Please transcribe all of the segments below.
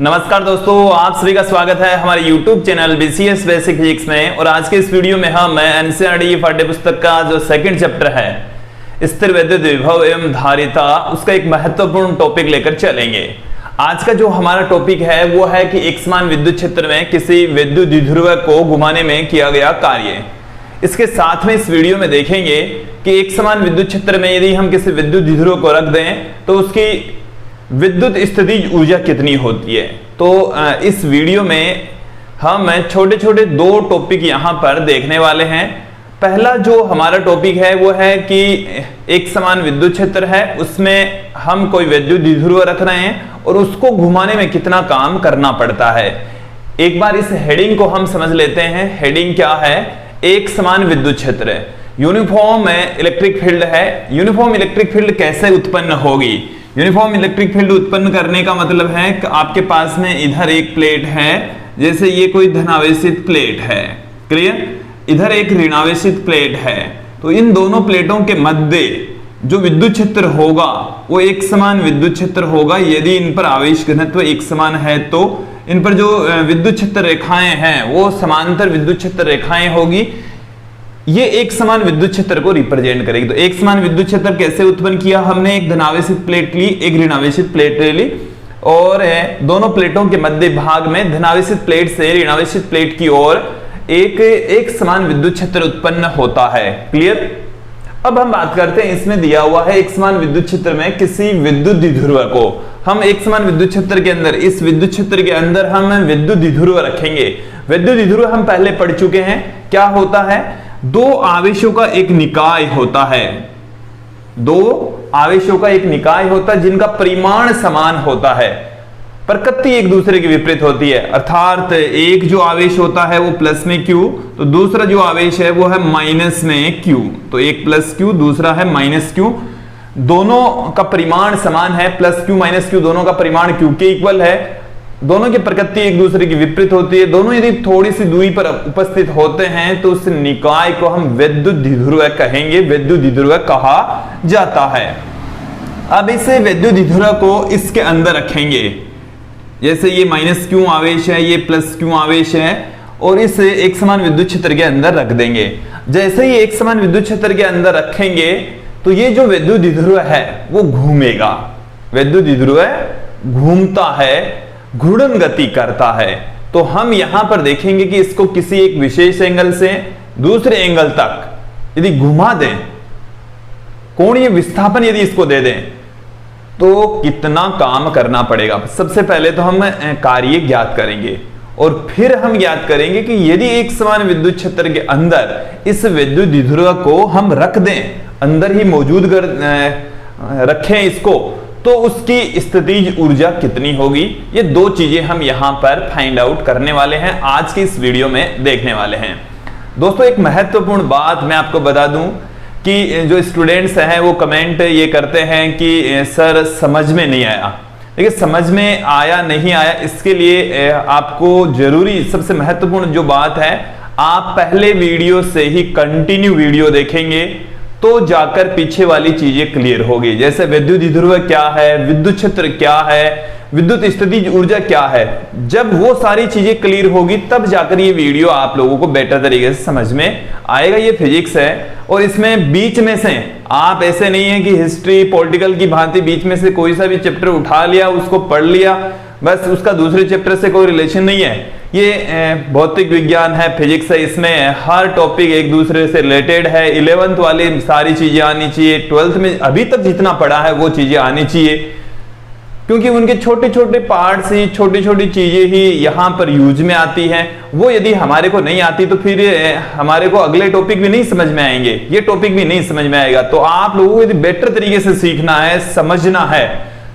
नमस्कार दोस्तों, आप सभी का स्वागत है हमारे YouTube channel BCS basic physics में। और आज के इस वीडियो में हम NCERT पाठ्य पुस्तक का जो सेकंड चैप्टर है स्थिर विद्युत विभव एवं धारिता, उसका एक महत्वपूर्ण टॉपिक लेकर चलेंगे। आज का जो हमारा टॉपिक है वो है कि एक समान विद्युत क्षेत्र में किसी विद्युत द्विध्रुव को घुमाने में किया गया कार्य। इसके साथ में इस वीडियो में देखेंगे कि एक समान विद्युत क्षेत्र में यदि हम किसी विद्युत द्विध्रुव को रख दें तो उसकी विद्युत स्थितिज ऊर्जा कितनी होती है। तो इस वीडियो में हम छोटे छोटे दो टॉपिक यहां पर देखने वाले हैं। पहला जो हमारा टॉपिक है वो है कि एक समान विद्युत क्षेत्र है, उसमें हम कोई विद्युत द्विध्रुव रख रहे हैं और उसको घुमाने में कितना काम करना पड़ता है। एक बार इस हेडिंग को हम समझ लेते हैं। हेडिंग क्या है? एक समान विद्युत क्षेत्र है, यूनिफॉर्म इलेक्ट्रिक फील्ड है। यूनिफॉर्म इलेक्ट्रिक फील्ड कैसे उत्पन्न होगी? यूनिफॉर्म इलेक्ट्रिक फील्ड उत्पन्न करने का मतलब है कि आपके पास में इधर एक प्लेट है, जैसे ये कोई धनावेशित प्लेट है, क्लियर, इधर एक ऋणावेशित प्लेट है। तो इन दोनों प्लेटों के मध्य जो विद्युत क्षेत्र होगा वो एक समान विद्युत क्षेत्र होगा यदि इन पर आवेश घनत्व एक समान है। तो इन पर जो विद्युत क्षेत्र रेखाएं हैं वो समांतर विद्युत क्षेत्र रेखाएं होगी। ये एक समान विद्युत क्षेत्र को रिप्रेजेंट करेगी। तो एक समान विद्युत क्षेत्र कैसे उत्पन्न किया? हमने एक धनावेशित प्लेट ली, एक ऋणावेशित प्लेट ले ली और दोनों प्लेटों के मध्य भाग में धनावेशित प्लेट से ऋणावेशित प्लेट की ओर एक समान विद्युत क्षेत्र उत्पन्न होता है। क्लियर? अब हम बात करते हैं, इसमें दिया हुआ है एक समान विद्युत क्षेत्र में किसी विद्युत द्विध्रुव को हम एक समान विद्युत क्षेत्र के अंदर, इस विद्युत क्षेत्र के अंदर हम विद्युत द्विध्रुव रखेंगे। विद्युत द्विध्रुव हम पहले पढ़ चुके हैं। क्या होता है? दो आवेशों का एक निकाय होता है, दो आवेशों का एक निकाय होता है जिनका परिमाण समान होता है, प्रकृति एक दूसरे के विपरीत होती है। अर्थात एक जो आवेश होता है वो प्लस में Q, तो दूसरा जो आवेश है वो है माइनस में Q। तो एक प्लस Q, दूसरा है माइनस Q। दोनों का परिमाण समान है, प्लस Q माइनस Q, दोनों का परिमाण Q के इक्वल है। दोनों की प्रकृति एक दूसरे की विपरीत होती है। दोनों यदि थोड़ी सी दूरी पर उपस्थित होते हैं तो उस निकाय को हम विद्युत द्विध्रुव कहेंगे, विद्युत द्विध्रुव कहा जाता है। अब इस विद्युत द्विध्रुव को इसके अंदर रखेंगे, जैसे ये माइनस Q आवेश है, ये प्लस Q आवेश है, और इस एक समान विद्युत क्षेत्र के अंदर रख देंगे। जैसे ही एक समान विद्युत क्षेत्र के अंदर रखेंगे तो ये जो विद्युत द्विध्रुव है वो घूमेगा। विद्युत द्विध्रुव घूमता है, घूर्णन गति करता है। तो हम यहां पर देखेंगे कि इसको किसी एक विशेष एंगल से दूसरे एंगल तक यदि घुमा दें, कोणीय विस्थापन यदि इसको दे दें तो कितना काम करना पड़ेगा। सबसे पहले तो हम कार्य ज्ञात करेंगे और फिर हम ज्ञात करेंगे कि यदि एक समान विद्युत क्षेत्र के अंदर इस विद्युत द्विध्रुव को हम रख दें, अंदर ही मौजूद रखें इसको, तो उसकी स्थितिज ऊर्जा कितनी होगी। ये दो चीजें हम यहां पर फाइंड आउट करने वाले हैं, आज की इस वीडियो में देखने वाले हैं। दोस्तों, एक महत्वपूर्ण बात मैं आपको बता दूं कि जो स्टूडेंट्स हैं वो कमेंट ये करते हैं कि सर समझ में नहीं आया। देखिए, समझ में आया नहीं आया इसके लिए आपको जरूरी, सबसे महत्वपूर्ण जो बात है, आप पहले वीडियो से ही कंटिन्यू वीडियो देखेंगे तो जाकर पीछे वाली चीजें क्लियर होगी। जैसे विद्युत द्विध्रुव क्या है, विद्युत क्षेत्र क्या है, विद्युत स्थितिज ऊर्जा क्या है। जब वो सारी चीजें क्लियर होगी तब जाकर ये वीडियो आप लोगों को बेटर तरीके से समझ में आएगा। ये फिजिक्स है और इसमें बीच में से आप, ऐसे नहीं है कि हिस्ट्री पॉलिटिकल की भांति बीच में से कोई सा भी चैप्टर उठा लिया, उसको पढ़ लिया, बस उसका दूसरे चैप्टर से कोई रिलेशन नहीं है। ये भौतिक विज्ञान है, फिजिक्स है, इसमें हर टॉपिक एक दूसरे से रिलेटेड है। 11th वाली सारी चीजें आनी चाहिए, 12th में अभी तक जितना पढ़ा है वो चीजें आनी चाहिए, क्योंकि उनके छोटे छोटे पार्ट्स ही, छोटी छोटी चीजें ही यहां पर यूज में आती हैं। वो यदि हमारे को नहीं आती तो फिर हमारे को अगले टॉपिक भी नहीं समझ में आएंगे, ये टॉपिक भी नहीं समझ में आएगा। तो आप लोगों को यदि बेटर तरीके से सीखना है, समझना है,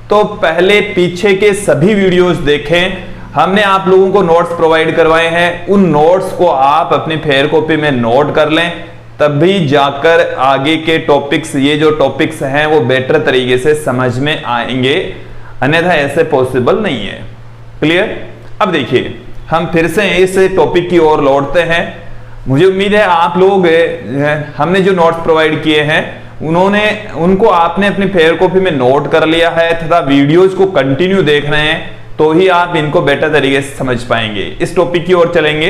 तो पहले पीछे के सभी वीडियोस देखें। हमने आप लोगों को नोट्स प्रोवाइड करवाए हैं, उन नोट्स को आप अपनी फेयर कॉपी में नोट कर लें, तभी जाकर आगे के टॉपिक्स, ये जो टॉपिक्स हैं वो बेटर तरीके से समझ में आएंगे, अन्यथा ऐसे पॉसिबल नहीं है। क्लियर? अब देखिए, हम फिर से इस टॉपिक की ओर लौटते हैं। मुझे उम्मीद है आप लोग, हमने जो नोट्स प्रोवाइड किए हैं उनको आपने अपनी फेयर कॉपी में नोट कर लिया है तथा वीडियोज को कंटिन्यू देख रहे हैं, तो ही आप इनको बेटर तरीके से समझ पाएंगे। इस टॉपिक की ओर चलेंगे।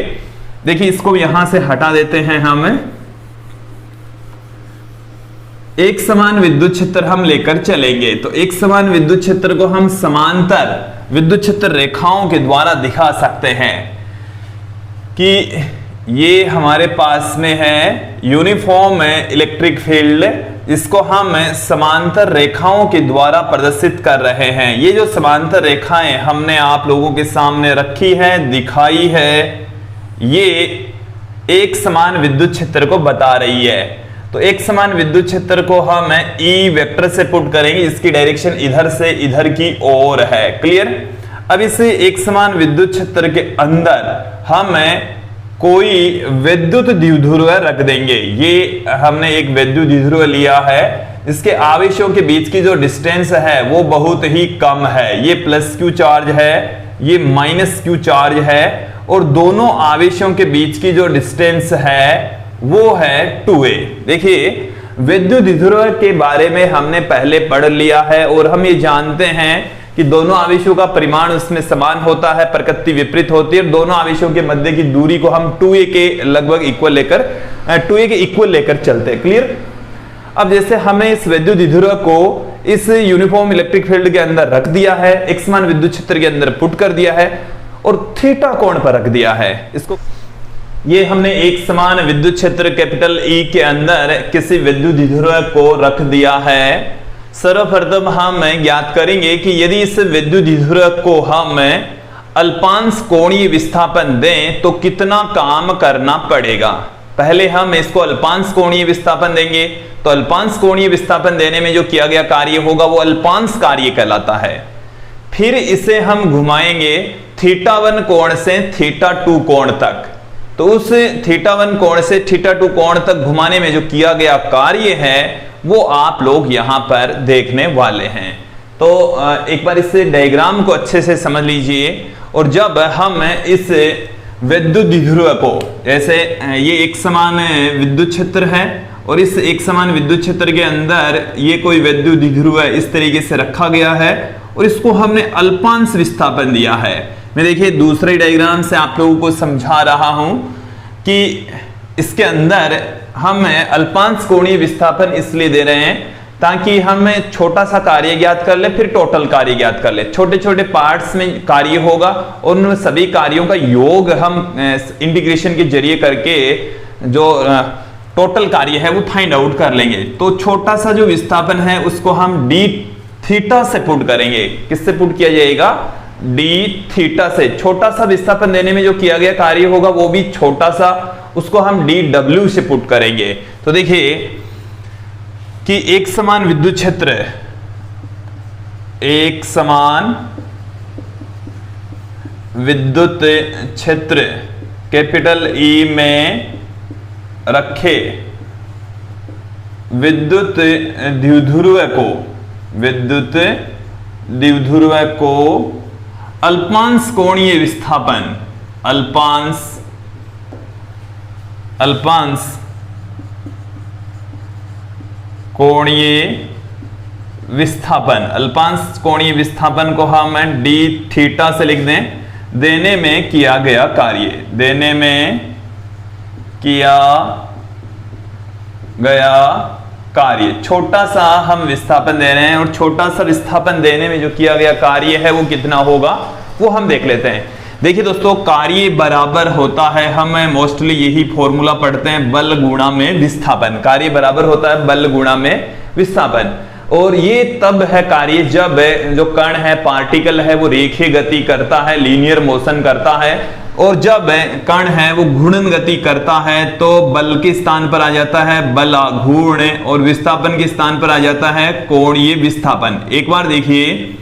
देखिए इसको यहां से हटा देते हैं हम। एक समान विद्युत क्षेत्र हम लेकर चलेंगे, तो एक समान विद्युत क्षेत्र को हम समांतर विद्युत क्षेत्र रेखाओं के द्वारा दिखा सकते हैं कि ये हमारे पास में है यूनिफॉर्म इलेक्ट्रिक फील्ड, इसको हम समांतर रेखाओं के द्वारा प्रदर्शित कर रहे हैं। ये जो समांतर रेखाएं हमने आप लोगों के सामने रखी है, दिखाई है, ये एक समान विद्युत क्षेत्र को बता रही है। तो एक समान विद्युत क्षेत्र को हम ई वेक्टर से पुट करेंगे, इसकी डायरेक्शन इधर से इधर की ओर है। क्लियर। अब इस एक समान विद्युत क्षेत्र के अंदर हम कोई विद्युत द्विध्रुव रख देंगे। ये हमने एक विद्युत द्विध्रुव लिया है, इसके आवेशों के बीच की जो डिस्टेंस है वो बहुत ही कम है। ये प्लस क्यू चार्ज है, ये माइनस क्यू चार्ज है, और दोनों आवेशों के बीच की जो डिस्टेंस है वो है 2a। देखिए विद्युत द्विध्रुव के बारे में हमने पहले पढ़ लिया है और हम ये जानते हैं कि दोनों आवेशों का परिमाण उसमें समान होता है, प्रकृति विपरीत होती है। दोनों आवेशों के मध्य की दूरी को हम 2a के लगभग इक्वल लेकर 2a के इक्वल लेकर चलते हैं। क्लियर। अब जैसे हमें इस विद्युत द्विध्रुव को इस यूनिफॉर्म इलेक्ट्रिक फील्ड के अंदर रख दिया है, एक समान विद्युत क्षेत्र के अंदर पुट कर दिया है और थीटा कोण पर रख दिया है। इसको ये हमने एक समान विद्युत क्षेत्र कैपिटल ई के अंदर किसी विद्युत द्विध्रुव को रख दिया है। सर्वप्रथम हम ज्ञात करेंगे कि यदि इस विद्युत द्विध्रुव को हम अल्पांश कोणीय विस्थापन दें तो कितना काम करना पड़ेगा। पहले हम इसको अल्पांश कोणीय विस्थापन देंगे, तो अल्पांश कोणीय विस्थापन देने में जो किया गया कार्य होगा वो अल्पांश कार्य कहलाता है। फिर इसे हम घुमाएंगे θ1 कोण से θ2 कोण तक, तो उस θ1 कोण से θ2 कोण तक घुमाने में जो किया गया कार्य है वो आप लोग यहां पर देखने वाले हैं। तो एक बार इस डायग्राम को अच्छे से समझ लीजिए। और जब हम इस विद्युत द्विध्रुव को, जैसे ये एक समान विद्युत क्षेत्र है और इस एक समान विद्युत क्षेत्र के अंदर ये कोई विद्युत द्विध्रुव इस तरीके से रखा गया है और इसको हमने अल्पांश विस्थापन दिया है। मैं देखिए दूसरे डायग्राम से आप लोगों को समझा रहा हूं कि इसके अंदर हम अल्पांश कोणीय विस्थापन इसलिए दे रहे हैं ताकि हम छोटा सा कार्य ज्ञात कर ले, फिर टोटल कार्य ज्ञात कर ले। छोटे छोटे पार्ट्स में कार्य होगा और उन सभी कार्यों का योग हम इंटीग्रेशन के जरिए करके जो टोटल कार्य है वो फाइंड आउट कर लेंगे। तो छोटा सा जो विस्थापन है उसको हम डी थीटा से पुट करेंगे। किससे पुट किया जाएगा? डी थीटा से। छोटा सा विस्थापन देने में जो किया गया कार्य होगा वो भी छोटा सा, उसको हम डी डब्ल्यू से पुट करेंगे। तो देखिए कि एक समान विद्युत क्षेत्र, एक समान विद्युत क्षेत्र कैपिटल ई में रखे विद्युत द्विध्रुव को अल्पांश कोणीय विस्थापन, अल्पांश कोणीय विस्थापन को हम डी थीटा से लिख दें। देने में किया गया कार्य, देने में किया गया कार्य, छोटा सा हम विस्थापन दे रहे हैं और छोटा सा विस्थापन देने में जो किया गया कार्य है वो कितना होगा वो हम देख लेते हैं। देखिए दोस्तों, कार्य बराबर होता है, हम मोस्टली यही फॉर्मूला पढ़ते हैं, बल गुणा में विस्थापन। कार्य बराबर होता है बल गुणा में विस्थापन। और ये तब है कार्य जब जो कण है, पार्टिकल है, वो रेखीय गति करता है, लीनियर मोशन करता है। और जब कण है वो घूर्णन गति करता है तो बल के स्थान पर आ जाता है बल आघूर्ण और विस्थापन के स्थान पर आ जाता है कोणीय विस्थापन। एक बार देखिए,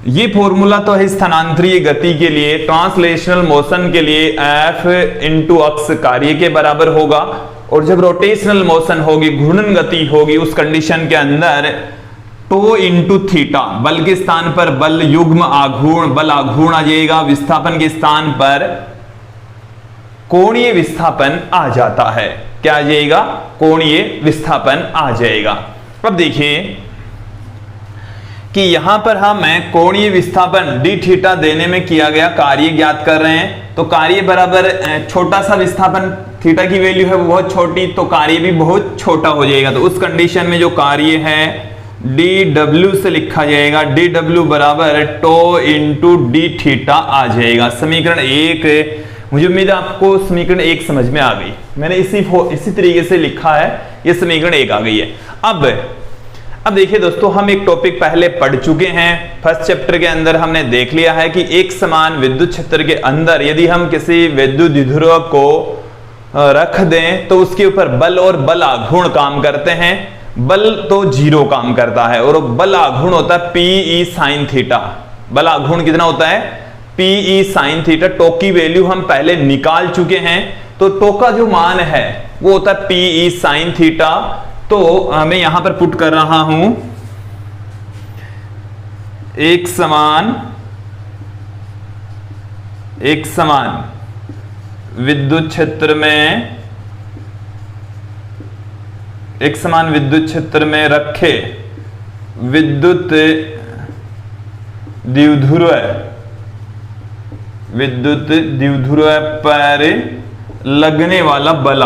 ये फॉर्मूला तो है स्थानांतरीय गति के लिए, ट्रांसलेशनल मोशन के लिए F इंटू अक्ष कार्य के बराबर होगा। और जब रोटेशनल मोशन होगी, घूर्णन गति होगी, उस कंडीशन के अंदर टो इंटू थीटा, बल के स्थान पर बल युग्म आघूर्ण, बल आघूर्ण आ जाएगा, विस्थापन के स्थान पर कोणीय विस्थापन आ जाता है। क्या आ जाएगा? कोणीय विस्थापन आ जाएगा। अब देखिए कि यहां पर हमें कोणीय विस्थापन डी थीटा देने में किया गया कार्य ज्ञात कर रहे हैं। तो कार्य बराबर छोटा सा विस्थापन थीटा की वैल्यू है वो बहुत छोटी, तो कार्य भी बहुत छोटा हो जाएगा। तो उस कंडीशन में जो कार्य है डी डब्ल्यू से लिखा जाएगा, डी डब्ल्यू बराबर टो इंटू डी थीटा आ जाएगा। समीकरण 1, मुझे उम्मीद है आपको समीकरण 1 समझ में आ गई। मैंने इसी तरीके से लिखा है, ये समीकरण 1 आ गई है। अब देखिए दोस्तों, हम एक टॉपिक पहले पढ़ चुके हैं। फर्स्ट चैप्टर के अंदर हमने देख लिया है कि एक समान विद्युत क्षेत्र के अंदर यदि हम किसी विद्युत द्विध्रुव को रख दें तो उसके ऊपर बल और बल आघूर्ण काम करते हैं। बल तो 0 काम करता है और बल आघूर्ण होता है Pe sin थीटा। बल आघूर्ण कितना होता है? Pe sin theta. टो की वैल्यू हम पहले निकाल चुके हैं, तो टो का जो मान है वो होता है Pe sin थीटा। तो मैं यहां पर पुट कर रहा हूं एक समान विद्युत क्षेत्र में रखे विद्युत द्विध्रुव पर लगने वाला बल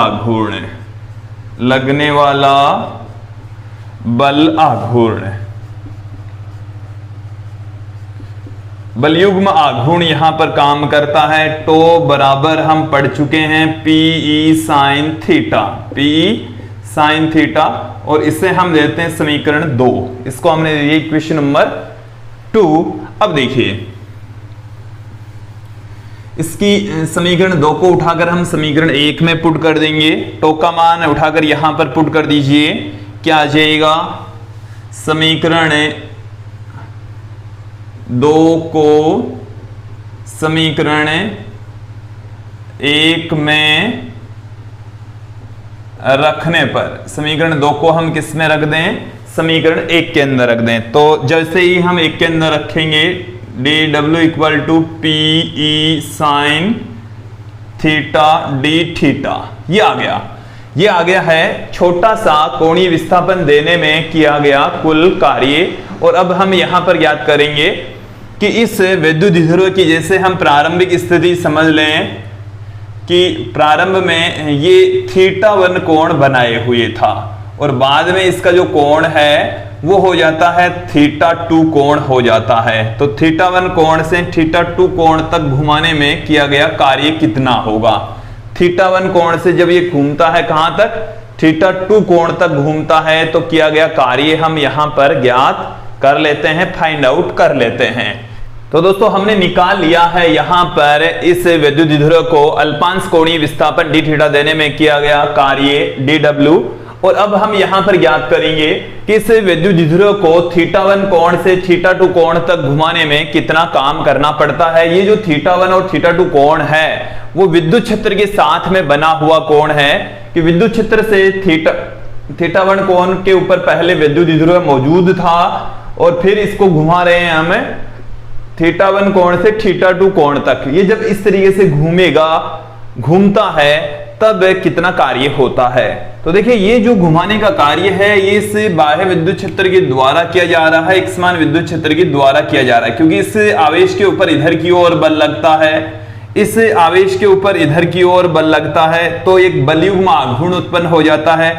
आघूर्ण, बलयुग्म आघूर्ण यहां पर काम करता है। टो बराबर हम पढ़ चुके हैं Pe sin थीटा, और इसे हम देते हैं समीकरण 2। इसको हमने दिया इक्वेशन नंबर 2। अब देखिए, इसकी समीकरण 2 को उठाकर हम समीकरण 1 में पुट कर देंगे। टो का मान उठाकर यहां पर पुट कर दीजिए, क्या आ जाएगा? समीकरण 2 को समीकरण 1 में रखने पर, समीकरण 2 को हम किस में रख दें? समीकरण 1 के अंदर रख दें। तो जैसे ही हम 1 के अंदर रखेंगे, D W equal to Pe sin theta D theta, ये आ गया है छोटा सा कोणीय विस्थापन देने में किया गया कुल कार्य। और अब हम यहां पर ज्ञात करेंगे कि इस विद्युत द्विध्रुव की, जैसे हम प्रारंभिक स्थिति समझ लें कि प्रारंभ में ये θ1 कोण बनाए हुए था और बाद में इसका जो कोण है वो हो जाता है θ2 कोण हो जाता है। तो θ1 कोण से θ2 कोण तक घुमाने में किया गया कार्य कितना होगा? θ1 कोण से जब ये घूमता है कहां तक? θ2 कोण तक घूमता है, तो किया गया कार्य हम यहां पर ज्ञात कर लेते हैं, फाइंड आउट कर लेते हैं। तो दोस्तों, हमने निकाल लिया है यहां पर इस विद्युत द्विध्रुव को अल्पांश कोणीय विस्थापन डी थीटा देने में किया गया कार्य डी डब्ल्यू। और अब हम यहां पर ज्ञात करेंगे कि इस विद्युत द्विध्रुव को θ1 कोण से θ2 कोण तक घुमाने में कितना काम करना पड़ता है। ये जो θ1 और θ2 कोण है वो विद्युत क्षेत्र के साथ में बना हुआ कोण है कि विद्युत क्षेत्र से θ1 कोण के ऊपर पहले विद्युत द्विध्रुव मौजूद था और फिर इसको घुमा रहे हैं हम θ1 कोण से θ2 कोण तक। ये जब इस तरीके से घूमता है तब कितना कार्य होता है। तो देखिए, ये जो घुमाने का कार्य है ये इस बाह्य विद्युत क्षेत्र के द्वारा किया जा रहा है, एक समान विद्युत क्षेत्र के द्वारा किया जा रहा है, क्योंकि इस आवेश के ऊपर इधर की ओर बल लगता है, इस आवेश के ऊपर इधर की ओर बल लगता है, तो एक बलयुग्म आघूर्ण उत्पन्न हो जाता है।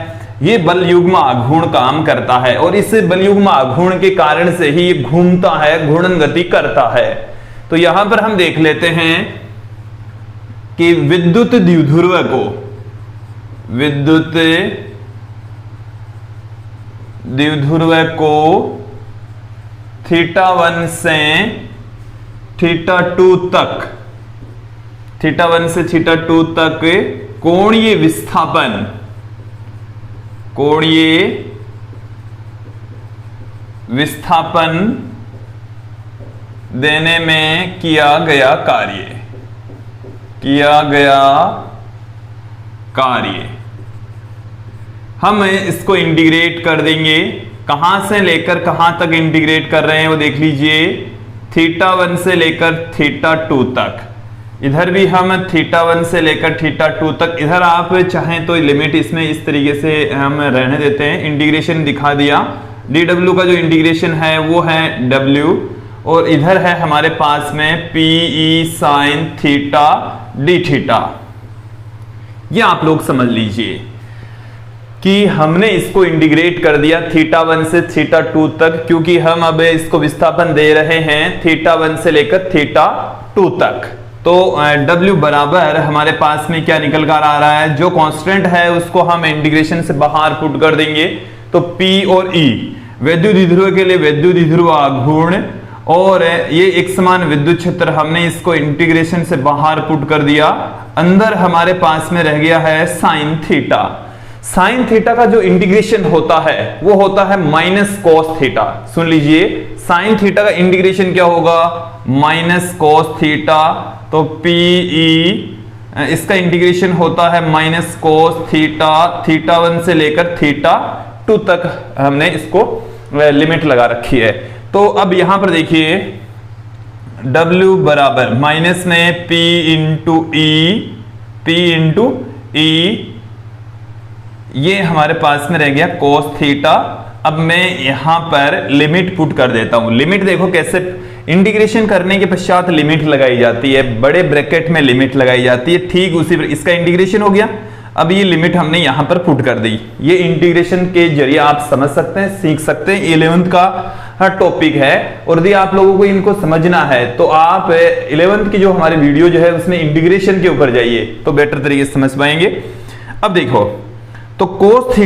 ये बलयुग्म आघूर्ण काम करता है और इस बलयुग्म आघूर्ण के कारण से ही घूमता है, घूर्णन गति करता है। तो यहां पर हम देख लेते हैं कि विद्युत द्विध्रुव को θ1 से θ2 तक कोणीय विस्थापन देने में किया गया कार्य हम इसको इंटीग्रेट कर देंगे। कहां से लेकर कहां तक इंटीग्रेट कर रहे हैं वो देख लीजिए, θ1 से लेकर θ2 तक। इधर भी हम θ1 से लेकर θ2 तक, इधर आप चाहें तो लिमिट इसमें इस तरीके से हम रहने देते हैं, इंटीग्रेशन दिखा दिया, dw का जो इंटीग्रेशन है वो है w, और इधर है हमारे पास में p e sin theta d theta. ये आप लोग समझ लीजिए कि हमने इसको इंटीग्रेट कर दिया थीटा 1 से थीटा 2 तक, क्योंकि हम अब इसको विस्थापन दे रहे हैं थीटा 1 से लेकर थीटा 2 तक। तो W बराबर हमारे पास में क्या निकल कर आ रहा है, जो कांस्टेंट है उसको हम इंटीग्रेशन से बाहर पुट कर देंगे। तो P और E विद्युत द्विध्रुव के लिए विद्युत द्विध्रुव आघूर्ण, और ये एक समान विद्युत क्षेत्र, हमने इसको इंटीग्रेशन से बाहर पुट कर दिया। अंदर हमारे पास में रह गया है साइन थीटा। साइन थीटा का जो इंटीग्रेशन होता है वो होता है माइनस कॉस थीटा। सुन लीजिए, साइन थीटा का इंटीग्रेशन क्या होगा, माइनस कॉस थीटा। तो PE इसका इंटीग्रेशन होता है माइनस कॉस थीटा, थीटा 1 से लेकर थीटा 2 तक हमने इसको लिमिट लगा रखी है। तो अब यहां पर देखिए W बराबर माइनस में P इंटू ई, ये हमारे पास में रह गया cos थीटा। अब मैं यहां पर लिमिट पुट कर देता हूं। लिमिट देखो कैसे, इंटीग्रेशन करने के पश्चात लिमिट लगाई जाती है, बड़े ब्रैकेट में लिमिट लगाई जाती है। ठीक उसी पर इसका इंटीग्रेशन हो गया। अब ये लिमिट हमने यहां पर पुट कर दी। ये इंटीग्रेशन के जरिए आप समझ सकते हैं, सीख सकते हैं। 11th का टॉपिक है, और यदि आप लोगों को इनको समझना है तो आप 11th की जो हमारी वीडियो जो है उसमें इंटीग्रेशन के ऊपर जाइए तो बेटर तरीके से समझ पाएंगे। अब देखो, तो कोस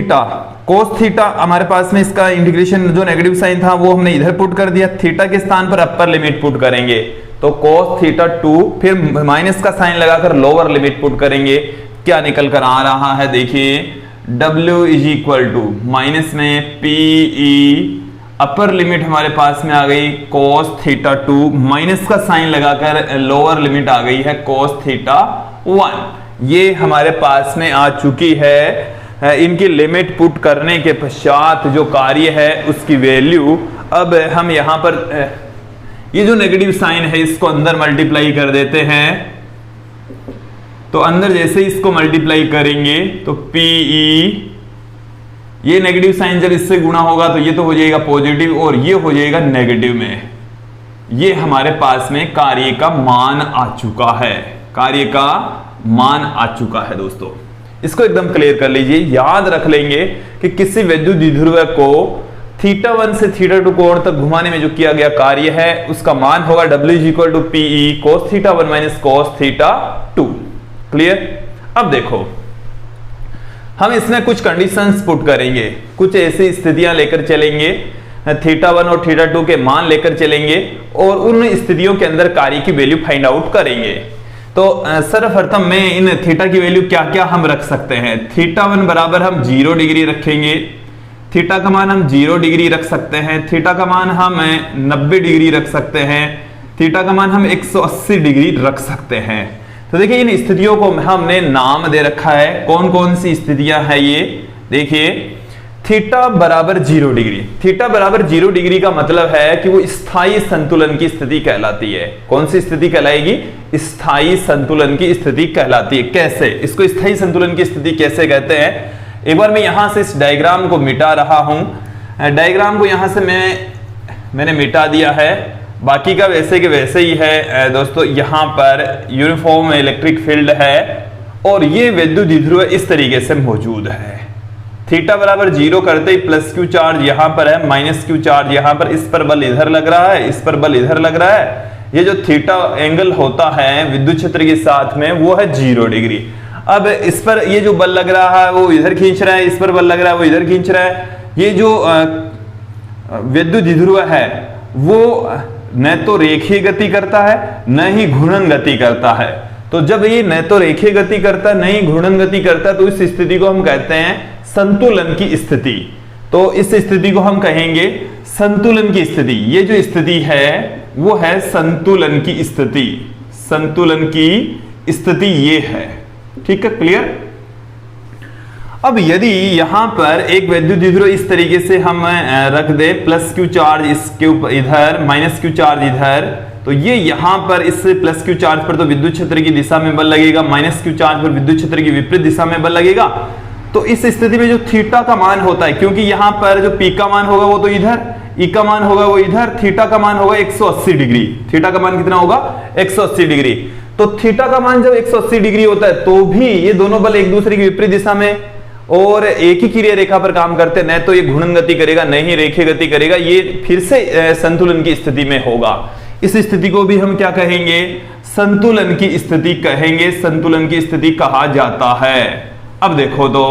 थीटा हमारे पास में इसका इंटीग्रेशन जो नेगेटिव साइन था वो हमने इधर पुट कर दिया। थीटा के स्थान पर अपर लिमिट पुट करेंगे, तो कोस थीटा 2, फिर माइनस का साइन लगाकर लोअर लिमिट पुट करेंगे। क्या निकल कर आ रहा है, देखिए W is equal to minus में PE, अपर लिमिट हमारे पास में आ गई कोस थीटा 2, माइनस का साइन लगाकर लोअर लिमिट आ गई है कोस थीटा 1। ये हमारे पास में आ चुकी है। इनकी लिमिट पुट करने के पश्चात जो कार्य है उसकी वैल्यू, अब हम यहां पर ये जो नेगेटिव साइन है इसको अंदर मल्टीप्लाई कर देते हैं। तो अंदर जैसे इसको मल्टीप्लाई करेंगे तो PE, ये नेगेटिव साइन जब इससे गुणा होगा तो ये तो हो जाएगा पॉजिटिव और ये हो जाएगा नेगेटिव में। ये हमारे पास में कार्य का मान आ चुका है, कार्य का मान आ चुका है। दोस्तों इसको एकदम क्लियर कर लीजिए, याद रख लेंगे कि किसी विद्युत द्विध्रुव को थीटा 1 से थीटा 2 कोण तक घुमाने में जो किया गया कार्य है उसका मान होगा W is equal to PE cos theta 1 minus cos theta 2। Clear. अब देखो हम इसमें कुछ कंडीशंस पुट करेंगे, कुछ ऐसी स्थितियां लेकर चलेंगे, थीटा 1 और थीटा 2 के मान लेकर चलेंगे और उन स्थितियों के अंदर कार्य की वैल्यू फाइंड आउट करेंगे। तो सर्वप्रथम में इन थीटा की वैल्यू क्या क्या हम रख सकते हैं। थीटा 1 बराबर हम 0 डिग्री रखेंगे, थीटा का मान हम 0 डिग्री रख सकते हैं, थीटा का मान हम 90 डिग्री रख सकते हैं, थीटा का मान हम 180 डिग्री रख सकते हैं। तो देखिए इन स्थितियों को हमने नाम दे रखा है। कौन कौन सी स्थितियां हैं ये देखिए। थीटा बराबर 0 डिग्री, थीटा बराबर 0 डिग्री का मतलब है कि वो स्थायी संतुलन की स्थिति कहलाती है। कौन सी स्थिति कहलाएगी, स्थायी संतुलन की स्थिति कहलाती है। कैसे, इसको स्थायी संतुलन की स्थिति कैसे कहते हैं, एक बार मैं यहां से इस डायग्राम को मिटा रहा हूं। डायग्राम को यहां से मैंने मिटा दिया है, बाकी का वैसे के वैसे ही है। दोस्तों यहां पर यूनिफॉर्म इलेक्ट्रिक फील्ड है और ये विद्युत द्विध्रुव इस तरीके से मौजूद है। थीटा बराबर 0 करते ही प्लस क्यू चार्ज यहां पर है, माइनस क्यू चार्ज यहां पर, इस पर बल इधर लग रहा है, इस पर बल इधर लग रहा है। ये जो थीटा एंगल होता है विद्युत क्षेत्र के साथ में वो है 0 डिग्री। अब इस पर ये जो बल लग रहा है वो इधर खींच रहा है, इस पर बल लग रहा है वो इधर खींच रहा है। ये जो विद्युत द्विध्रुव है वो न तो रेखीय गति करता है न ही घूर्णन गति करता है। तो जब ये न तो रेखीय गति करता है न ही घूर्णन गति करता है तो इस स्थिति को हम कहते हैं संतुलन की स्थिति। तो इस स्थिति को हम कहेंगे संतुलन की स्थिति। ये जो स्थिति है वो है संतुलन की स्थिति, संतुलन की स्थिति ये है। ठीक है, क्लियर। अब यदि यहां पर एक विद्युत द्विध्रुव इस तरीके से हम रख दे, प्लस क्यू चार्ज इसके ऊपर इधर, माइनस क्यू चार्ज इधर, तो ये यहां पर इस प्लस क्यू चार्ज पर तो विद्युत क्षेत्र की दिशा में बल लगेगा, माइनस क्यू चार्ज पर विद्युत क्षेत्र की विपरीत दिशा में बल लगेगा। तो इस स्थिति में जो थीटा का मान होता है, क्योंकि यहां पर जो पी का मान होगा वो तो इधर, ई का मान होगा वो इधर, थीटा का मान होगा 180 डिग्री। थीटा का मान कितना होगा? 180 डिग्री। तो थीटा का मान जब 180 डिग्री होता है तो भी ये दोनों बल एक दूसरे की विपरीत दिशा में और एक ही क्रिया रेखा पर काम करते हैं, न तो ये घूर्णन गति करेगा न ही रेखीय गति करेगा, ये फिर से संतुलन की स्थिति में होगा। इस स्थिति को भी हम क्या कहेंगे? संतुलन की स्थिति कहेंगे, संतुलन की स्थिति कहा जाता है। अब देखो तो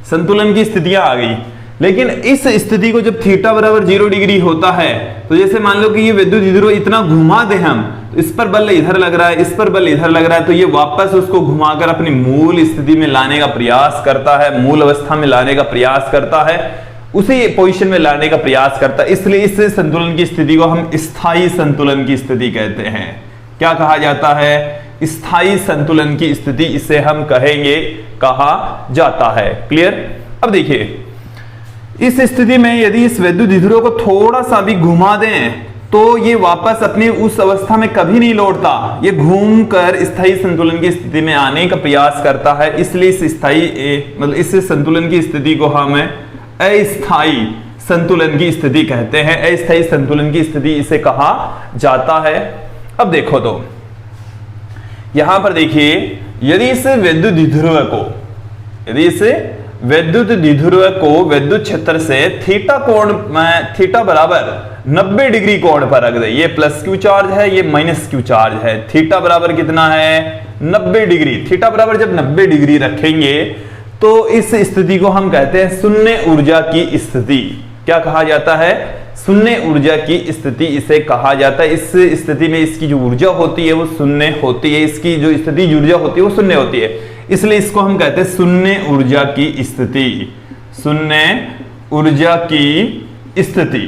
संतुलन की स्थितियां आ गई, लेकिन इस स्थिति को जब थीटा बराबर 0 डिग्री होता है तो जैसे मान लो कि ये विद्युत ध्रुव इतना घुमा दे हम, तो इस पर बल इधर लग रहा है, इस पर बल इधर लग रहा है, तो ये वापस उसको घुमाकर अपनी मूल स्थिति में लाने का प्रयास करता है, मूल अवस्था में लाने का प्रयास करता है, उसी पोजीशन में लाने का प्रयास करता है। इसलिए इस संतुलन की स्थिति को हम स्थायी संतुलन की स्थिति कहते हैं। क्या कहा जाता है? स्थायी संतुलन की स्थिति इसे हम कहेंगे, कहा जाता है। क्लियर? अब देखिए, इस स्थिति में यदि इस विद्युत ध्रुव को थोड़ा सा भी घुमा दें तो ये वापस अपनी उस अवस्था में कभी नहीं लौटता, ये घूमकर स्थायी संतुलन की स्थिति में आने का प्रयास करता है। इसलिए इस स्थायी मतलब इस संतुलन की स्थिति को हम अस्थायी संतुलन की स्थिति कहते हैं। अस्थायी संतुलन की स्थिति इसे कहा जाता है। अब देखो तो यहां पर देखिए, यदि इस विद्युत ध्रुव को, यदि इस विद्युत द्विध्रुव को विद्युत क्षेत्र से थीटा कोण में थीटा बराबर 90 डिग्री कोण पर रख दे, ये प्लस क्यू चार्ज है, ये माइनस क्यू चार्ज है, थीटा बराबर कितना है? 90 डिग्री। थीटा बराबर जब 90 डिग्री रखेंगे तो इस स्थिति को हम कहते हैं शून्य ऊर्जा की स्थिति। क्या कहा जाता है? शून्य ऊर्जा की स्थिति इसे कहा जाता है। इस स्थिति में इसकी जो ऊर्जा होती है वो शून्य होती है, इसकी जो स्थिति ऊर्जा होती है वो शून्य होती है, इसलिए इसको हम कहते हैं शून्य ऊर्जा की स्थिति। शून्य ऊर्जा की स्थिति,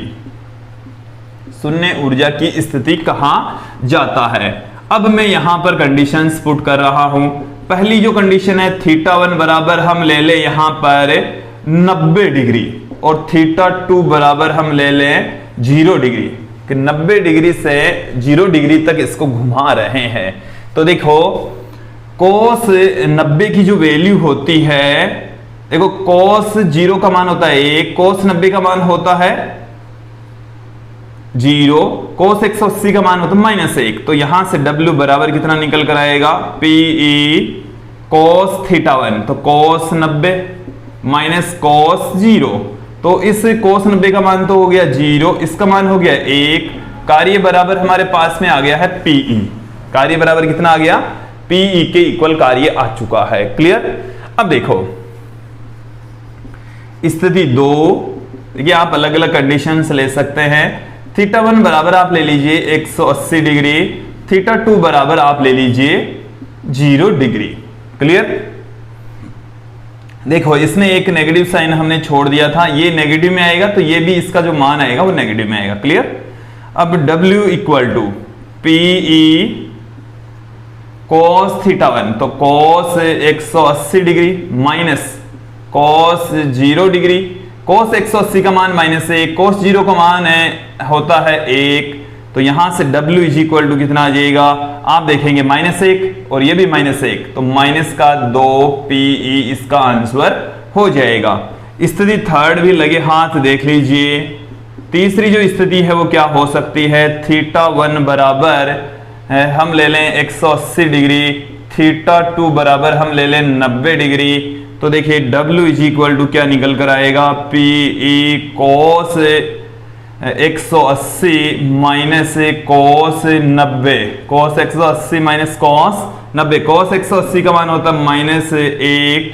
शून्य ऊर्जा की स्थिति कहा जाता है। अब मैं यहां पर कंडीशंस पुट कर रहा हूं। पहली जो कंडीशन है θ1 बराबर हम ले ले यहां पर 90 डिग्री और θ2 बराबर हम ले लें 0 डिग्री, कि 90 डिग्री से 0 डिग्री तक इसको घुमा रहे हैं। तो देखो cos 90 की जो वैल्यू होती है, देखो cos 0 का मान होता है 1, cos 90 का मान होता है 0, cos 180 का मान होता है -1। तो यहां से W बराबर कितना निकल कर आएगा? PE cos θ1, तो cos 90 माइनस cos 0, तो इस cos 90 का मान तो हो गया 0, इसका मान हो गया 1, कार्य बराबर हमारे पास में आ गया है PE। कार्य बराबर कितना आ गया? PE के इक्वल कार्य आ चुका है। क्लियर? अब देखो स्थिति 2, देखिए आप अलग अलग कंडीशंस ले सकते हैं। θ1 बराबर आप ले लीजिए 180 डिग्री, θ2 बराबर आप ले लीजिए 0 डिग्री। क्लियर? देखो इसने एक नेगेटिव साइन हमने छोड़ दिया था, ये नेगेटिव में आएगा तो ये भी इसका जो मान आएगा वो नेगेटिव में आएगा। क्लियर? अब W equal to PE cos θ1, तो cos 180 degree minus cos 0 degree, cos 180 का मान -1, cos 0 का मान होता है 1, तो यहां से W इज इक्वल टू कितना आ जाएगा? आप देखेंगे -1 और ये भी -1, तो माइनस का 2 PE इसका आंसर हो जाएगा। स्थिति थर्ड भी लगे हाथ देख लीजिए। तीसरी जो स्थिति है वो क्या हो सकती है? θ1 बराबर हम ले लें 180 डिग्री, θ2 बराबर हम ले लें 90 डिग्री, तो देखिए W इज इक्वल टू क्या निकल कर आएगा? PE cos 180 minus cos 90, cos 180 minus cos 90, cos 180 का मान होता है -1,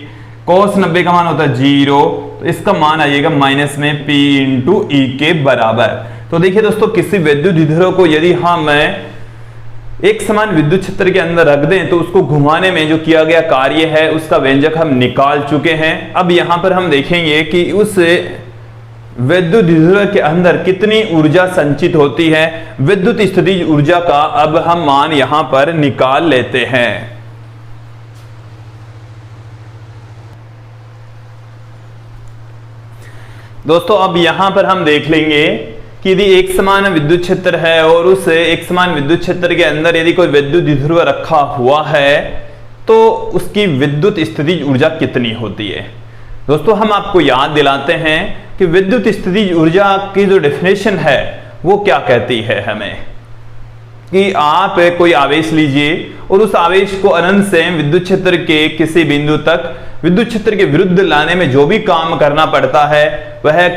cos 90 का मान होता है 0, तो इसका मान आएगा माइनस में P इंटू E के बराबर। तो देखिए दोस्तों, किसी विद्युत द्विध्रुव को यदि हम एक समान विद्युत क्षेत्र के अंदर रख दें तो उसको घुमाने में जो किया गया कार्य है उसका व्यंजक हम निकाल चुके हैं। अब यहां पर हम देखेंगे कि उस विद्युत द्विध्रुव के अंदर कितनी ऊर्जा संचित होती है। विद्युत स्थितिज ऊर्जा का अब हम मान यहां पर निकाल लेते हैं। दोस्तों अब यहां पर हम देख लेंगे कि यदि एक समान विद्युत क्षेत्र है और उस एक समान विद्युत क्षेत्र के अंदर यदि कोई विद्युत द्विध्रुव रखा हुआ है तो उसकी विद्युत स्थितिज ऊर्जा कितनी होती है। दोस्तों हम आपको याद दिलाते हैं कि विद्युत स्थितिज ऊर्जा की जो डेफिनेशन है वो क्या कहती है हमें, कि आप कोई आवेश लीजिए और उस आवेश को अनंत से विद्युत क्षेत्र के किसी बिंदु तक विद्युत क्षेत्र के विरुद्ध लाने में जो भी काम करना पड़ता है वह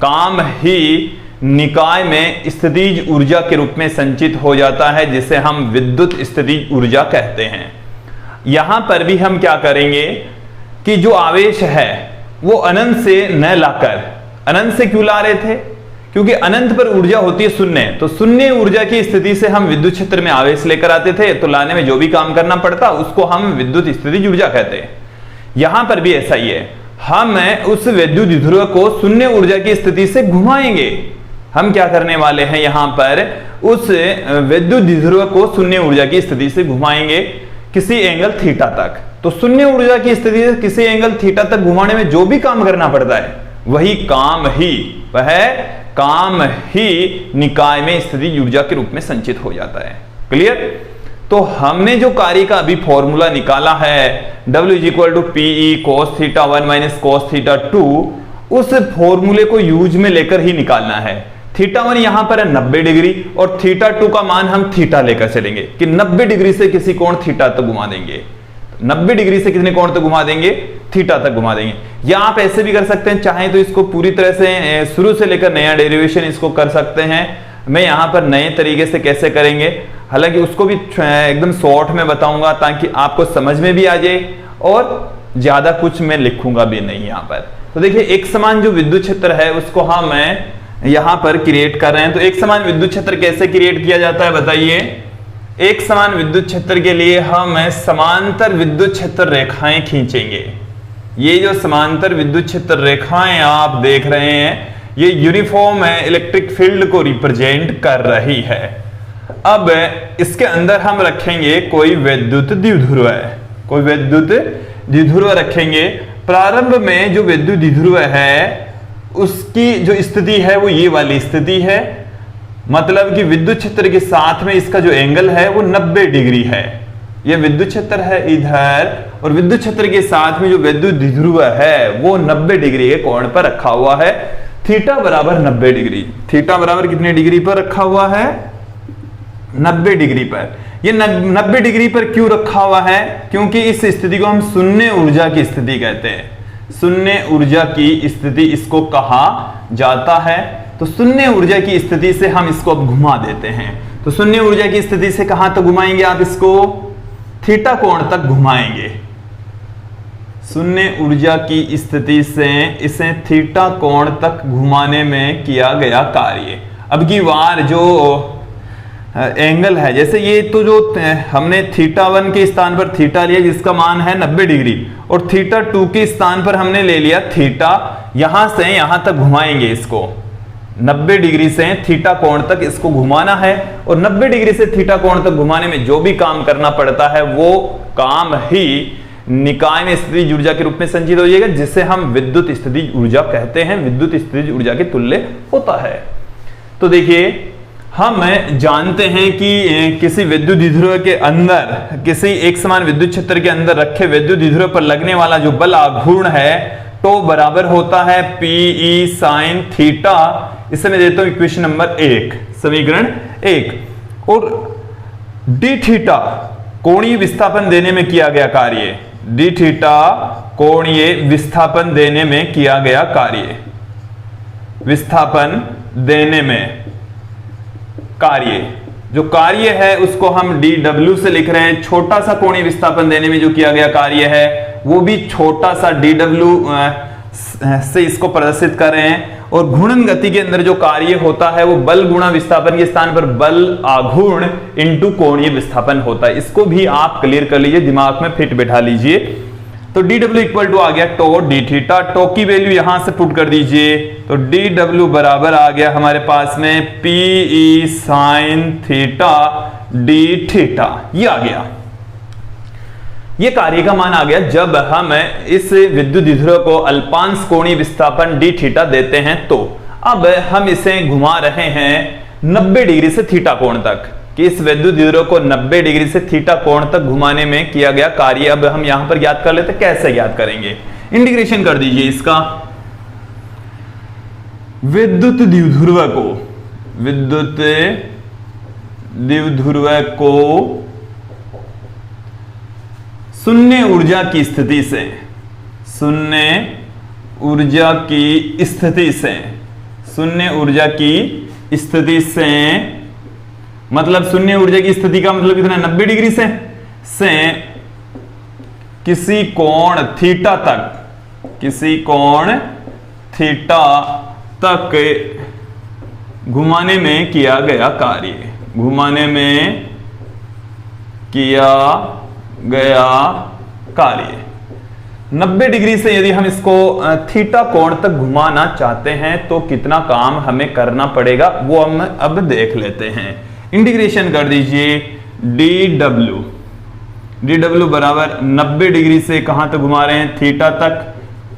काम ही निकाय में स्थितिज ऊर्जा के रूप में संचित हो जाता है, जिसे हम विद्युत स्थितिज ऊर्जा कहते हैं। यहां पर भी हम क्या करेंगे कि जो आवेश है वो अनंत से न लाकर, अनंत से क्यों ला रहे थे, क्योंकि अनंत पर ऊर्जा होती है शून्य, तो शून्य ऊर्जा की स्थिति से हम विद्युत क्षेत्र में आवेश लेकर आते थे, तो लाने में जो भी काम करना पड़ता उसको हम विद्युत स्थितिज ऊर्जा कहते हैं। यहां पर भी ऐसा ही है, हम उस विद्युत द्विध्रुव को शून्य ऊर्जा की स्थिति से घुमाएंगे। हम क्या करने वाले हैं, यहां पर उस विद्युत द्विध्रुव को शून्य ऊर्जा की स्थिति से घुमाएंगे किसी एंगल थीटा तक। तो शून्य ऊर्जा की स्थिति से किसी एंगल थीटा तक घुमाने में जो भी काम करना पड़ता है वह काम ही निकाय में स्थितिज ऊर्जा के रूप में संचित हो जाता है। क्लियर। तो हमने जो कार्य का अभी फॉर्मूला निकाला है W = PE cos θ1 - cos θ2, उस फॉर्मूले को यूज में लेकर ही निकालना है। θ1 यहां पर है 90 डिग्री और θ2 का मान हम थीटा लेकर चलेंगे कि 90 डिग्री से किसी कोण थीटा तक घुमा देंगे, 90 डिग्री से कितने कोण तक घुमा देंगे, थीटा तक घुमा देंगे। या आप ऐसे भी कर सकते हैं, चाहे तो इसको पूरी तरह से शुरू से लेकर नया डेरिवेशन इसको कर सकते हैं। मैं यहां पर नए तरीके से कैसे करेंगे, हालांकि उसको भी एकदम शॉर्ट में बताऊंगा ताकि आपको समझ में भी आ जाए और ज्यादा कुछ मैं लिखूंगा भी नहीं यहां पर। तो देखिए एक समान जो विद्युत क्षेत्र है उसको हम यहां पर क्रिएट कर रहे हैं। तो एक समान विद्युत क्षेत्र कैसे क्रिएट किया जाता है बताइए। एक समान विद्युत क्षेत्र के लिए हम समांतर विद्युत क्षेत्र रेखाएं खींचेंगे। ये जो समांतर विद्युत क्षेत्र रेखाएं आप देख रहे हैं ये यूनिफॉर्म इलेक्ट्रिक फील्ड को रिप्रेजेंट कर रही है। अब इसके अंदर हम रखेंगे कोई विद्युत द्विध्रुव रखेंगे। प्रारंभ में जो विद्युत द्विध्रुव है उसकी जो स्थिति है वो ये वाली स्थिति है, मतलब कि विद्युत क्षेत्र के साथ में इसका जो एंगल है वो 90 डिग्री है। ये विद्युत क्षेत्र है इधर और विद्युत क्षेत्र के साथ में जो विद्युत द्विध्रुव है वो 90 डिग्री के कोण पर रखा हुआ है। थीटा बराबर 90 डिग्री, थीटा बराबर कितने डिग्री पर रखा हुआ है, 90 डिग्री पर। ये 90 डिग्री पर क्यों रखा हुआ है, क्योंकि इस स्थिति को हम शून्य ऊर्जा की स्थिति कहते हैं। शून्य ऊर्जा की स्थिति इसको कहा जाता है। तो शून्य ऊर्जा की स्थिति से हम इसको अब घुमा देते हैं। तो शून्य ऊर्जा की स्थिति से कहां तक घुमाएंगे आप इसको, थीटा कोण तक घुमाएंगे। शून्य ऊर्जा की स्थिति से इसे थीटा कोण तक घुमाने में किया गया कार्य। अब की बार जो एंगल है, जैसे ये तो जो हमने θ1 के स्थान पर थीटा लिया जिसका मान है 90 डिग्री और θ2 के स्थान पर हमने ले लिया थीटा, यहां से यहां तक घुमाएंगे इसको। 90 डिग्री से थीटा कोण तक इसको घुमाना है और 90 डिग्री से थीटा कोण तक घुमाने में जो भी काम करना पड़ता है वो काम ही निकाय में स्थितिज ऊर्जा के रूप में संचित हो जाएगा, जिसे हम विद्युत स्थितिज ऊर्जा कहते हैं। विद्युत स्थितिज ऊर्जा के तुल्य होता है। तो देखिए हम जानते हैं कि किसी विद्युत द्विध्रुव के अंदर, किसी एक समान विद्युत क्षेत्र के अंदर रखे विद्युत द्विध्रुव पर लगने वाला जो बल आघूर्ण है तो बराबर होता है PE sin थीटा। इसे मैं देता हूं इक्वेशन नंबर 1, समीकरण 1। और d थीटा कोणीय विस्थापन देने में किया गया कार्य, d थीटा कोणीय विस्थापन देने में किया गया कार्य, विस्थापन देने में कार्य, जो कार्य है उसको हम dw से लिख रहे हैं। छोटा सा कोणीय विस्थापन देने में जो किया गया कार्य है वो भी छोटा सा dw से इसको प्रदर्शित कर रहे हैं। और घूर्णन गति के अंदर जो कार्य होता है वो बल गुणा विस्थापन के स्थान पर बल आघूर्ण इंटू कोणीय विस्थापन होता है। इसको भी आप क्लियर कर लीजिए, दिमाग में फिट बैठा लीजिए। तो dw इक्वल टू आ गया टो d थीटा, टो की वैल्यू यहां से पुट कर दीजिए। तो dw बराबर आ गया हमारे पास में PE sin theta d theta, ये आ गया, ये कार्य का मान आ गया जब हम इस विद्युत द्विध्रुव को अल्पांश कोणीय विस्थापन d थीटा देते हैं। तो अब हम इसे घुमा रहे हैं 90 डिग्री से थीटा कोण तक। कि इस वैद्युत द्विध्रुव को 90 डिग्री से थीटा कोण तक घुमाने में किया गया कार्य अब हम यहां पर ज्ञात कर लेते। कैसे ज्ञात करेंगे? इंटीग्रेशन कर दीजिए इसका। विद्युत द्विध्रुव को शून्य ऊर्जा की स्थिति से मतलब शून्य ऊर्जा की स्थिति का मतलब कितना? 90 डिग्री से किसी कोण थीटा तक घुमाने में किया गया कार्य, 90 डिग्री से यदि हम इसको थीटा कोण तक घुमाना चाहते हैं तो कितना काम हमें करना पड़ेगा वो हम अब देख लेते हैं। इंटीग्रेशन कर दीजिए। dw बराबर 90 डिग्री से कहां तक घुमा रहे हैं? थीटा तक।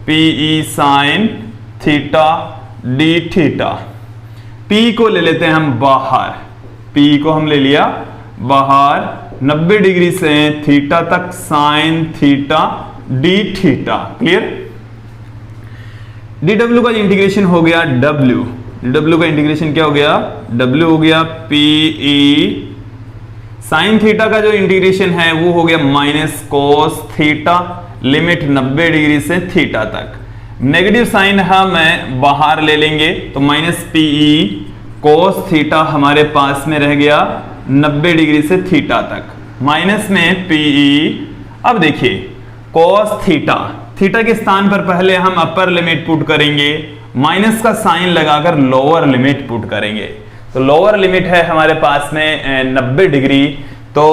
PE sine theta d theta. P को ले लेते हैं हम बाहर, P को हम ले लिया बाहर 90 डिग्री से थीटा तक sine theta d theta. Clear? dw का इंटीग्रेशन हो गया dw का इंटीग्रेशन क्या हो गया? w हो गया PE साइन थीटा का जो इंटीग्रेशन है वो हो गया minus cos theta, limit 90 degree से थीटा तक। नेगेटिव साइन हम बाहर ले लेंगे तो माइनस PE कोस थीटा हमारे पास में रह गया 90 डिग्री से थीटा तक, माइनस में PE। अब देखिए कोस थीटा के स्थान पर पहले हम अपर लिमिट पुट करेंगे, माइनस का साइन लगाकर लोअर लिमिट पुट करेंगे। तो लोअर लिमिट है हमारे पास में 90 डिग्री, तो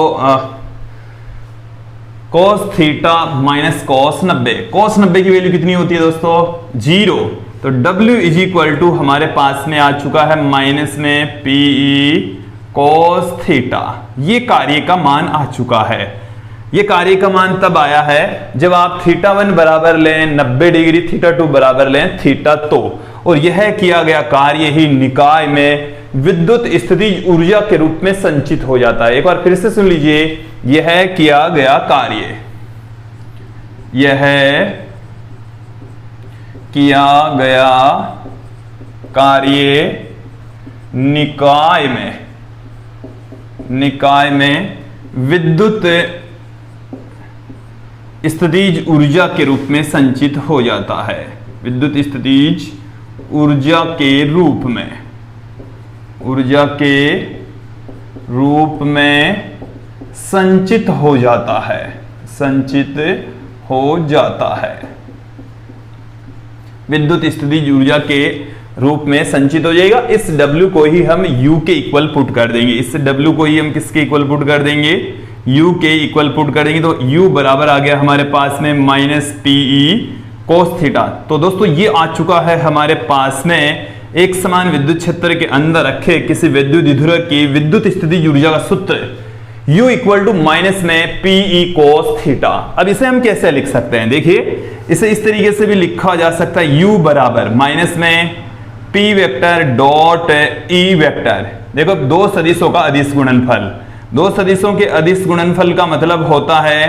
कोस थीटा माइनस कोस 90 की वैल्यू कितनी होती है दोस्तों? 0। तो W इज इक्वल टू हमारे पास में आ चुका है माइनस में PE कोस थीटा। ये कार्य का मान आ चुका है। ये कार्य का मान तब आया है जब आप थीटा 1 बराबर लें 90 डिग्री, थीटा 2 बराबर लें थीटा 2, और यह किया गया कार्य ही निकाय में विद्युत स्थितिज ऊर्जा के रूप में संचित हो जाता है। एक बार फिर से सुन लीजिए, यह किया गया कार्य, यह किया गया कार्य निकाय में विद्युत स्थितिज ऊर्जा के रूप में संचित हो जाता है। विद्युत स्थितिज ऊर्जा के रूप में संचित हो जाता है। विद्युत स्थितिज ऊर्जा के रूप में संचित हो जाएगा। इस W को ही हम U के इक्वल पुट कर देंगे। इस W को ही हम किसके इक्वल पुट कर देंगे? U के इक्वल पुट कर देंगे। तो U बराबर आ गया हमारे पास में माइनस PE कोस थीटा। तो दोस्तों ये आ चुका है हमारे पास में एक समान विद्युत क्षेत्र के अंदर रखे किसी विद्युत द्विध्रुव की विद्युत स्थितिज ऊर्जा का सूत्र U इक्वल टू माइनस में PE कोस थीटा। अब इसे हम कैसे लिख सकते हैं? देखिए इसे इस तरीके से भी लिखा जा सकता है, U बराबर माइनस में P vector dot E vector. देखो दो सदिशों का अदिश गुणनफल, दो सदिशों के अदिश गुणनफल का मतलब होता है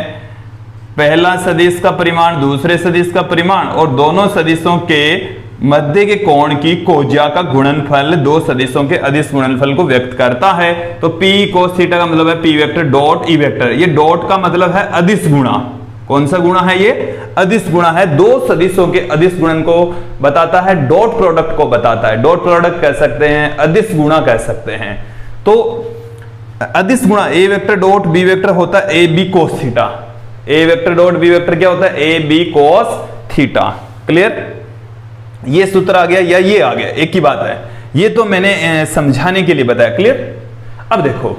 पहला सदिश का परिमाण दूसरे सदिश का परिमाण और दोनों सदिशों के मध्य के कोण की कोज्या का गुणनफल दो सदिशों के अदिश गुणनफल को व्यक्त करता है। तो P कोस थीटा का मतलब है P vector dot E vector. ये डॉट का मतलब है अदिश गुणा। कौन सा गुणा है? ये अदिश गुणा है। दो सदिशों के अदिश गुणन को बताता है, डॉट प्रोडक्ट को बताता है। डॉट प्रोडक्ट कह सकते हैं, अदिश गुणा कह सकते हैं। तो अदिश गुणा A vector dot B vector होता है AB cos theta. A vector dot B vector क्या होता है? AB cos theta. क्लियर? ये सूत्र आ गया या ये आ गया, एक ही बात है। ये तो मैंने समझाने के लिए बताया। क्लियर? अब देखो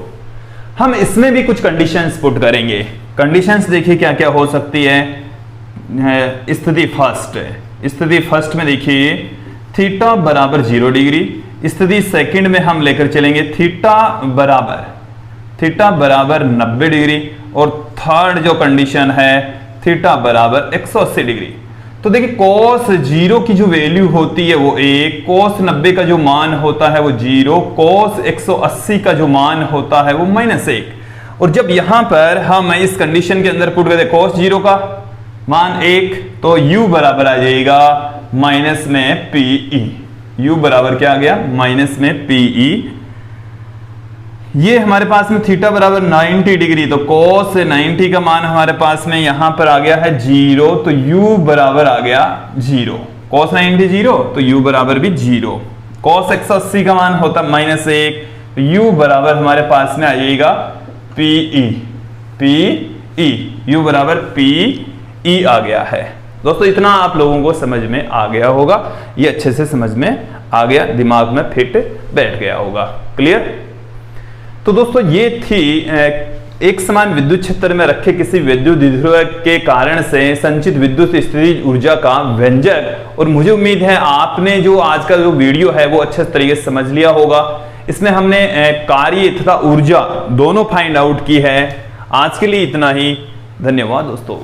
हम इसमें भी कुछ कंडीशंस पुट करेंगे। कंडीशंस देखिए क्या क्या हो सकती है। स्थिति फर्स्ट में देखिए थीटा बराबर 0 डिग्री। स्थिति सेकंड में हम लेकर चलेंगे थीटा बराबर 90 डिग्री और थर्ड जो कंडीशन है थीटा बराबर 180 डिग्री। तो देखिए cos 0 की जो वैल्यू होती है वो 1, cos 90 का जो मान होता है वो 0, cos 180 का जो मान होता है वो -1। और जब यहां पर हम इस कंडीशन के अंदर पुट करते cos 0 का मान 1 तो u बराबर आ जाएगा माइनस में PE। u बराबर क्या आ गया? माइनस में PE। ये हमारे पास में थीटा बराबर 90 डिग्री, तो cos 90 का मान हमारे पास में यहां पर आ गया है 0, तो u बराबर आ गया 0। cos 90 0 तो u बराबर भी 0। cos 180 का मान होता -1 तो u बराबर हमारे पास में आ जाएगा PE। u बराबर PE आ गया है। दोस्तों इतना आप लोगों को समझ में आ गया होगा, ये अच्छे से समझ में आ गया, दिमाग में फिट बैठ गया होगा। क्लियर? तो दोस्तों ये थी एक समान विद्युत क्षेत्र में रखे किसी विद्युत द्विध्रुव के कारण से संचित विद्युत स्थितिज ऊर्जा का व्यंजक। और मुझे उम्मीद है आपने जो आज का जो वीडियो है वो अच्छे तरीके से समझ लिया होगा। इसमें हमने कार्य तथा ऊर्जा दोनों फाइंड आउट की है। आज के लिए इतना ही, धन्यवाद दोस्तों।